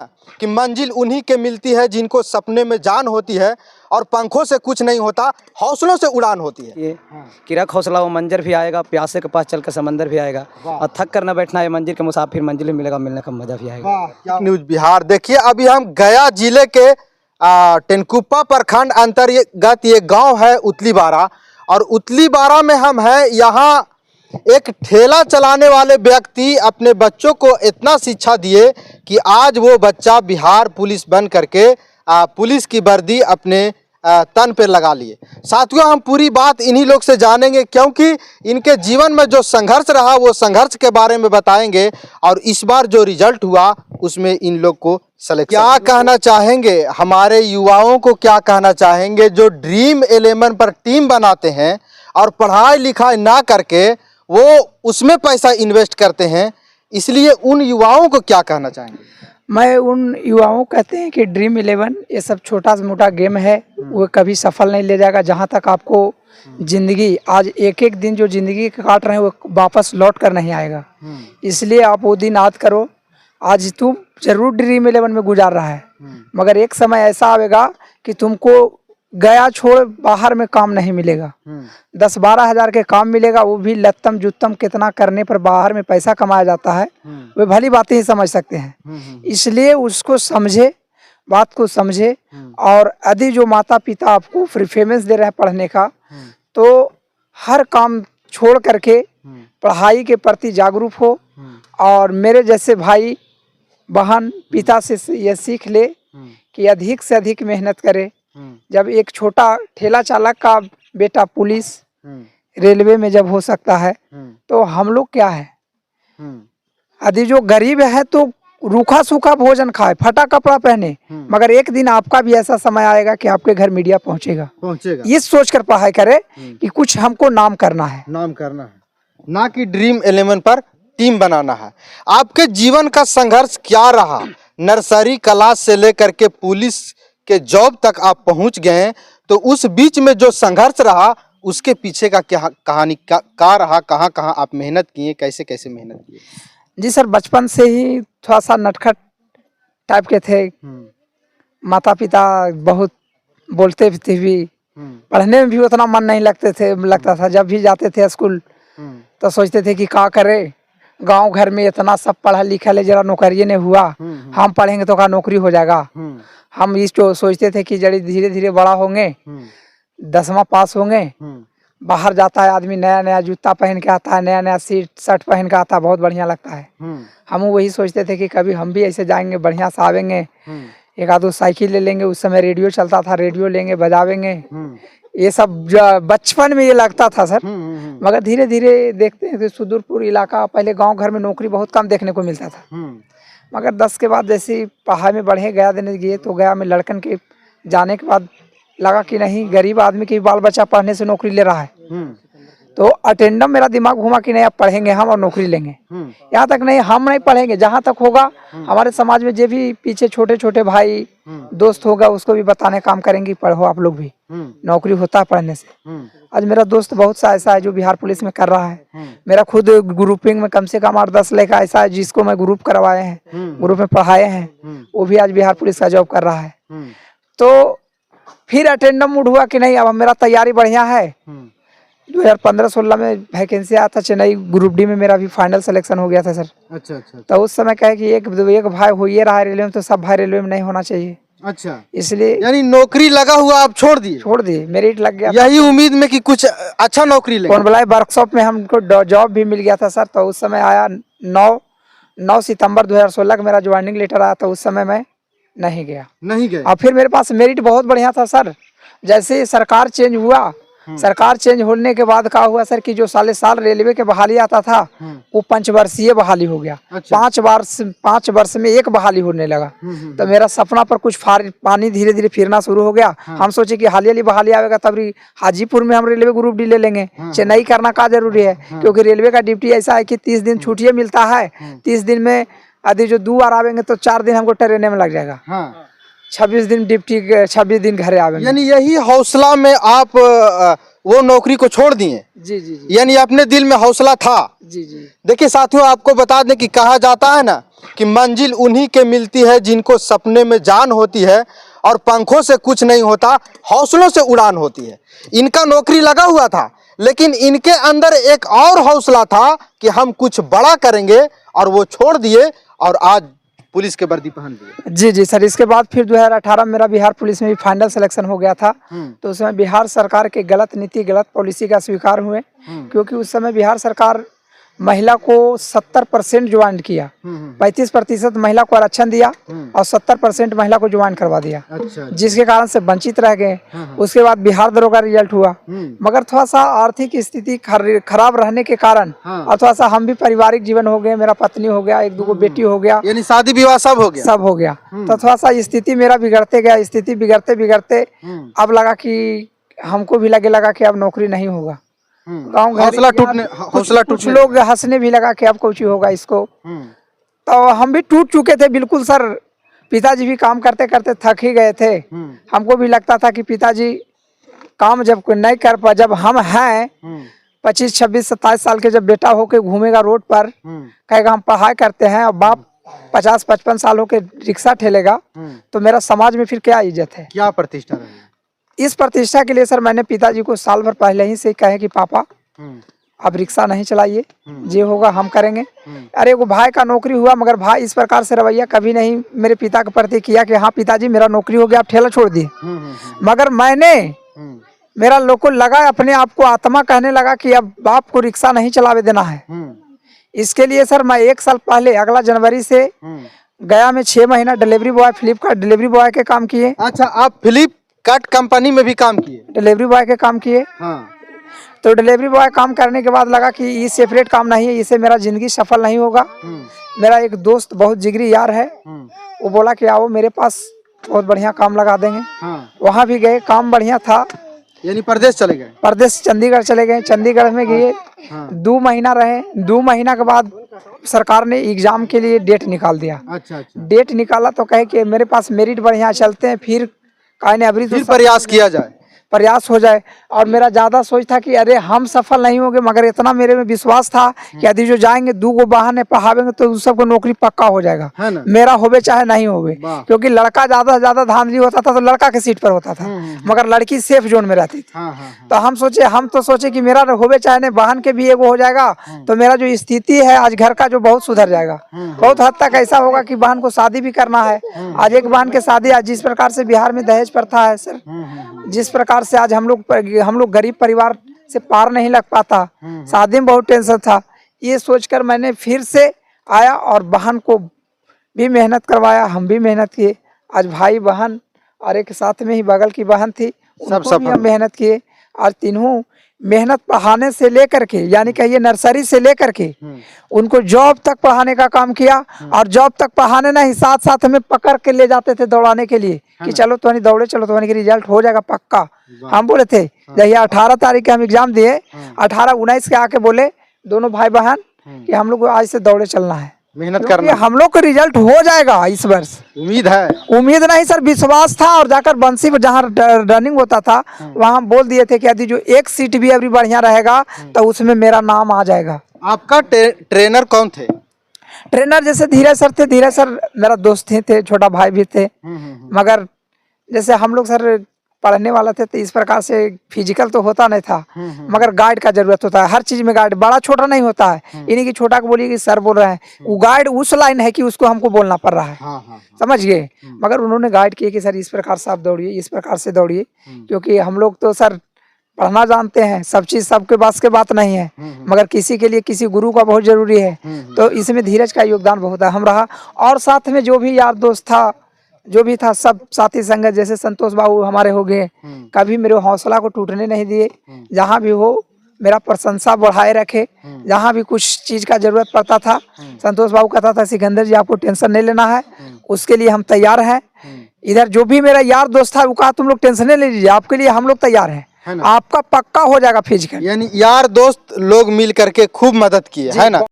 है कि मंजिल उन्हीं के मिलती है जिनको सपने में जान होती है और पंखों से कुछ नहीं होता, हौसलों से उड़ान होती है। ये कि रख हौसला वो मंजर भी आएगा, प्यासे के पास चल कर समंदर भी आएगा, और थक कर न बैठना है मंजिल के मुसाफिर, मंजिल में मिलेगा, मिलने का मजा भी आएगा। न्यूज़ बिहार। देखिए अभी हम गया जिले के टेनकुप्पा प्रखंड अंतर्गत ये गांव है उतली बारा, और उतली बारा में हम हैं। यहाँ एक ठेला चलाने वाले व्यक्ति अपने बच्चों को इतना शिक्षा दिए कि आज वो बच्चा बिहार पुलिस बन करके पुलिस की वर्दी अपने तन पे लगा लिए। साथियों हम पूरी बात इन्हीं लोग से जानेंगे, क्योंकि इनके जीवन में जो संघर्ष रहा वो संघर्ष के बारे में बताएंगे, और इस बार जो रिजल्ट हुआ उसमें इन लोग को सेलेक्शन। क्या कहना चाहेंगे हमारे युवाओं को, क्या कहना चाहेंगे जो ड्रीम 11 पर टीम बनाते हैं और पढ़ाई लिखाई ना करके वो उसमें पैसा इन्वेस्ट करते हैं, इसलिए उन युवाओं को क्या कहना चाहेंगे? मैं उन युवाओं कहते हैं कि ड्रीम 11 ये सब छोटा मोटा गेम है, वो कभी सफल नहीं ले जाएगा। जहाँ तक आपको जिंदगी, आज एक एक दिन जो जिंदगी काट रहे हैं वो वापस लौट कर नहीं आएगा, इसलिए आप वो दिन याद करो। आज तुम जरूर ड्रीम 11 में गुजार रहा है, मगर एक समय ऐसा आएगा कि तुमको गया छोड़ बाहर में काम नहीं मिलेगा। 10-12 हज़ार के काम मिलेगा, वो भी लत्तम जुत्तम कितना करने पर बाहर में पैसा कमाया जाता है, वे भली बातें ही समझ सकते हैं। इसलिए उसको समझे, बात को समझे, और यदि जो माता पिता आपको प्रेफरेंस दे रहे हैं पढ़ने का, तो हर काम छोड़ करके पढ़ाई के प्रति जागरूक हो, और मेरे जैसे भाई बहन पिता से ये सीख ले कि अधिक से अधिक मेहनत करे। जब एक छोटा ठेला चालक का बेटा पुलिस रेलवे में जब हो सकता है, तो हम लोग क्या है, यदि जो गरीब है तो रूखा सूखा भोजन खाए, फटा कपड़ा पहने, मगर एक दिन आपका भी ऐसा समय आएगा कि आपके घर मीडिया पहुंचेगा। ये सोच कर पढ़ाई करे कि कुछ हमको नाम करना है, ना कि ड्रीम 11 पर टीम बनाना है। आपके जीवन का संघर्ष क्या रहा? नर्सरी क्लास से लेकर के पुलिस के जॉब तक आप पहुंच गए, तो उस बीच में जो संघर्ष रहा उसके पीछे का क्या कहानी का रहा? कहाँ कहाँ आप मेहनत किए, कैसे कैसे मेहनत किए? जी सर, बचपन से ही थोड़ा सा नटखट टाइप के थे। माता पिता बहुत बोलते थे भी, पढ़ने में भी उतना मन नहीं लगता था। जब भी जाते थे स्कूल तो सोचते थे कि क्या करे, गांव घर में इतना सब पढ़ा लिखा ले, जरा नौकरी नहीं हुआ, हम पढ़ेंगे तो क्या नौकरी हो जाएगा। हम इसको सोचते थे कि जड़ी धीरे धीरे बड़ा होंगे, 10वां पास होंगे, बाहर जाता है आदमी, नया नया जूता पहन के आता है, नया नया शर्ट पहन के आता है, बहुत बढ़िया लगता है। हम वही सोचते थे कि कभी हम भी ऐसे जाएंगे, बढ़िया से आवेंगे, एक आध साइकिल ले लेंगे, उस समय रेडियो चलता था, रेडियो लेंगे बजावेंगे, ये सब बचपन में ये लगता था सर। मगर धीरे धीरे देखते हैं सुदूरपुर इलाका, पहले गांव घर में नौकरी बहुत कम देखने को मिलता था, मगर 10 के बाद जैसे पढ़ाई में बढ़े, गया देने गए, तो गया में लड़कन के जाने के बाद लगा कि नहीं, गरीब आदमी के बाल बच्चा पढ़ने से नौकरी ले रहा है, तो अटेंडम मेरा दिमाग घुमा कि नहीं अब पढ़ेंगे हम और नौकरी लेंगे। यहाँ तक नहीं, हम नहीं पढ़ेंगे, जहाँ तक होगा हमारे समाज में जो भी पीछे छोटे छोटे भाई दोस्त होगा उसको भी बताने काम करेंगे, पढ़ो आप लोग भी, नौकरी होता है पढ़ने से। आज मेरा दोस्त बहुत सा ऐसा है जो बिहार पुलिस में कर रहा है। मेरा खुद ग्रुपिंग में कम से कम 8-10 लड़का ऐसा है जिसको मैं ग्रुप करवाए हैं, ग्रुप में पढ़ाए हैं, वो भी आज बिहार पुलिस का जॉब कर रहा है। तो फिर अटेंडम मूड हुआ कि नहीं अब मेरा तैयारी बढ़िया है। 2015-16 में वैकेंसी आया था चेन्नई ग्रुप डी में, मेरा भी फाइनल सिलेक्शन हो गया था सर। अच्छा। तो उस समय कहे कि एक भाई हो ये रहा है रेलवे में, तो सब भाई रेलवे में नहीं होना चाहिए। अच्छा, इसलिए यानी नौकरी लगा हुआ आप छोड़ दिए? मेरिट लग गया, यही उम्मीद में कि कुछ अच्छा नौकरी ले। कौन बुलाए, वर्कशॉप में हमको जॉब भी मिल गया था सर। तो उस समय आया 9 सितंबर 2016 का मेरा ज्वाइनिंग लेटर आया, तो उस समय मैं नहीं गया। और फिर मेरे पास मेरिट बहुत बढ़िया था सर। जैसे सरकार चेंज हुआ, सरकार चेंज होने के बाद क्या हुआ सर कि जो साल रेलवे के बहाली आता था वो 5 वर्षीय बहाली हो गया। 5 वर्ष में एक बहाली होने लगा। तो मेरा सपना पर कुछ पानी धीरे धीरे फिरना शुरू हो गया। हम सोचे कि हाली बहाली आएगा तब हाजीपुर में हम रेलवे ग्रुप डी ले लेंगे, चेन्नई करना क्या जरूरी है, क्योंकि रेलवे का ड्यूटी ऐसा है कि 30 दिन छुट्टियां मिलता है। 30 दिन में यदि जो 2 बार आवेंगे तो 4 दिन हमको ट्रेन में लग जाएगा। 26 दिन ड्यूटी, 26 दिन घरे आवेंगे। यानी यही हौसला में आप वो नौकरी को छोड़ दिए। जी जी जी यानी अपने दिल में हौसला था। जी जी देखिए साथियों, आपको बता दें कि कहा जाता है ना कि मंजिल उन्हीं के मिलती है जिनको सपने में जान होती है और पंखों से कुछ नहीं होता, हौसलों से उड़ान होती है। इनका नौकरी लगा हुआ था, लेकिन इनके अंदर एक और हौसला था कि हम कुछ बड़ा करेंगे, और वो छोड़ दिए और आज पुलिस के वर्दी पहन लिए। जी जी सर। इसके बाद फिर 2018 मेरा बिहार पुलिस में भी फाइनल सिलेक्शन हो गया था। तो उसमें बिहार सरकार के गलत नीति, गलत पॉलिसी का स्वीकार हुए, क्योंकि उस समय बिहार सरकार महिला को 70% ज्वाइन किया, 35% महिला को आरक्षण दिया और 70% महिला को ज्वाइन करवा दिया। अच्छा। जिसके कारण से वंचित रह गए। उसके बाद बिहार दरोगा रिजल्ट हुआ, मगर थोड़ा सा आर्थिक स्थिति खराब रहने के कारण और थोड़ा सा हम भी पारिवारिक जीवन हो गए, मेरा पत्नी हो गया, एक दो बेटी हो गया, यानी शादी विवाह सब हो गया। सब हो गया। तो थोड़ा सा स्थिति मेरा बिगड़ते गया। स्थिति बिगड़ते बिगड़ते अब लगा कि हमको भी लगा कि अब नौकरी नहीं होगा। गाँव हौसला कुछ लोग हंसने भी लगा कि अब कुछ होगा इसको। तो हम भी टूट चुके थे बिल्कुल सर। पिताजी भी काम करते करते थक ही गए थे। हमको भी लगता था कि पिताजी काम जब नहीं कर पा, जब हम हैं 25, 26, 27 साल के, जब बेटा होके घूमेगा रोड पर, कहेगा हम पढ़ाई करते हैं, और बाप 50, 55 साल होके रिक्शा ठेलेगा, तो मेरा समाज में फिर क्या इज्जत है, क्या प्रतिष्ठा रहेगी। इस प्रतिष्ठा के लिए सर मैंने पिताजी को साल भर पहले ही से कहे कि पापा अब रिक्शा नहीं चलाइए, जो होगा हम करेंगे। अरे वो भाई का नौकरी हुआ, मगर भाई इस प्रकार से रवैया कभी नहीं मेरे पिता के प्रति किया कि हाँ पिताजी मेरा नौकरी हो गया, आप ठेला छोड़ दिए। मगर मैंने, मेरा लोग को लगा, अपने आप को आत्मा कहने लगा कि अब बाप को रिक्शा नहीं चलावे देना है। इसके लिए सर मैं 1 साल पहले, अगला जनवरी से गया में 6 महीना delivery boy, Flipkart delivery boy के काम किए। अच्छा, आप फ्लिपकार्ट कंपनी में भी काम किए? डिलीवरी बॉय के काम किए। तो डिलीवरी बॉय काम करने के बाद लगा कि ये सेपरेट काम नहीं है, इससे मेरा जिंदगी सफल नहीं होगा। मेरा एक दोस्त बहुत जिगरी यार है, वो बोला कि आओ मेरे पास, बहुत बढ़िया काम लगा देंगे। वहाँ भी गए, काम बढ़िया था। यानी प्रदेश चले गए? प्रदेश चंडीगढ़ चले गए। चंडीगढ़ में गए, 2 महीना रहे। 2 महीना के बाद सरकार ने एग्जाम के लिए डेट निकाल दिया। अच्छा। डेट निकाला तो कहे कि मेरे पास मेरिट बढ़िया चलते हैं, फिर कहने अभी तो प्रयास किया जाए, प्रयास हो जाए। और मेरा ज़्यादा सोच था कि अरे हम सफल नहीं होंगे, मगर इतना मेरे में विश्वास था कि यदि जो जाएंगे 2 बहाने पढ़ावेंगे तो उन सबको नौकरी पक्का हो जाएगा, मेरा होवे चाहे नहीं होवे। क्योंकि लड़का ज़्यादा से ज़्यादा धांधली होता था तो लड़का के सीट पर होता था, मगर लड़की सेफ जोन में रहती थी। तो हम तो सोचे कि मेरा होवे चाहे नहीं, बहन के भी एगो हो जाएगा, तो मेरा जो स्थिति है आज घर का जो बहुत सुधर जाएगा। बहुत हद तक ऐसा होगा कि बहन को शादी भी करना है। आज एक बहन के शादी, आज जिस प्रकार से बिहार में दहेज प्रथा है सर, जिस प्रकार से आज हम लोग गरीब परिवार से पार नहीं लग पाता, शादी में बहुत टेंशन था। ये सोचकर मैंने फिर से आया और बहन को भी मेहनत करवाया, हम भी मेहनत किए। आज भाई बहन और एक साथ में ही बगल की बहन थी, उनको भी हम मेहनत किए। और तीनों मेहनत पढ़ाने से लेकर के, यानी कहिए नर्सरी से लेकर के उनको जॉब तक पढ़ाने का काम किया। और जॉब तक पढ़ाने नहीं, साथ साथ हमें पकड़ के ले जाते थे दौड़ाने के लिए कि चलो तो दौड़े, चलो तो रिजल्ट हो जाएगा पक्का। हम बोले थे, जब 18 तारीख के हम एग्जाम दिए, 18-19 के आके बोले दोनों भाई बहन कि हम लोग को आज से दौड़े चलना है, मेहनत करना, हम लोग को रिजल्ट हो जाएगा इस वर्ष। उम्मीद है? उम्मीद नहीं सर, विश्वास था। और जाकर बंसी पर जहाँ रनिंग होता था वहाँ बोल दिए थे कि यदि जो एक सीट भी अभी बढ़िया रहेगा तो उसमें मेरा नाम आ जाएगा। आपका ट्रेनर कौन थे? ट्रेनर जैसे धीरज सर थे। धीरज सर मेरा दोस्त ही थे, छोटा भाई भी थे। मगर जैसे हम लोग सर पढ़ने वाला थे तो इस प्रकार से फिजिकल तो होता नहीं था, मगर गाइड का जरूरत होता है हर चीज में। गाइड बड़ा छोटा नहीं होता है, इन्हीं की छोटा को बोलिए कि सर बोल रहे हैं, वो गाइड उस लाइन है कि उसको हमको बोलना पड़ रहा है। समझ गए? मगर उन्होंने गाइड किए कि सर इस प्रकार से आप दौड़िए, इस प्रकार से दौड़िए। क्योंकि हम लोग तो सर पढ़ना जानते हैं, सब चीज सबके पास के बात नहीं है, मगर किसी के लिए किसी गुरु का बहुत जरूरी है। तो इसमें धीरज का योगदान बहुत हम रहा। और साथ में जो भी यार दोस्त था, जो भी था, सब साथी संगत, जैसे संतोष बाबू हमारे हो गए, कभी मेरे हौसला को टूटने नहीं दिए। जहाँ भी हो मेरा प्रशंसा बढ़ाए रखे। जहाँ भी कुछ चीज का जरूरत पड़ता था, संतोष बाबू कहता था सिकंदर जी आपको टेंशन नहीं लेना है, उसके लिए हम तैयार हैं। इधर जो भी मेरा यार दोस्त था वो कहा तुम लोग टेंशन नहीं लीजिए, आपके लिए हम लोग तैयार हैं, आपका पक्का हो जाएगा फिजिकल। यानी यार दोस्त लोग मिल करके खूब मदद किए, है ना?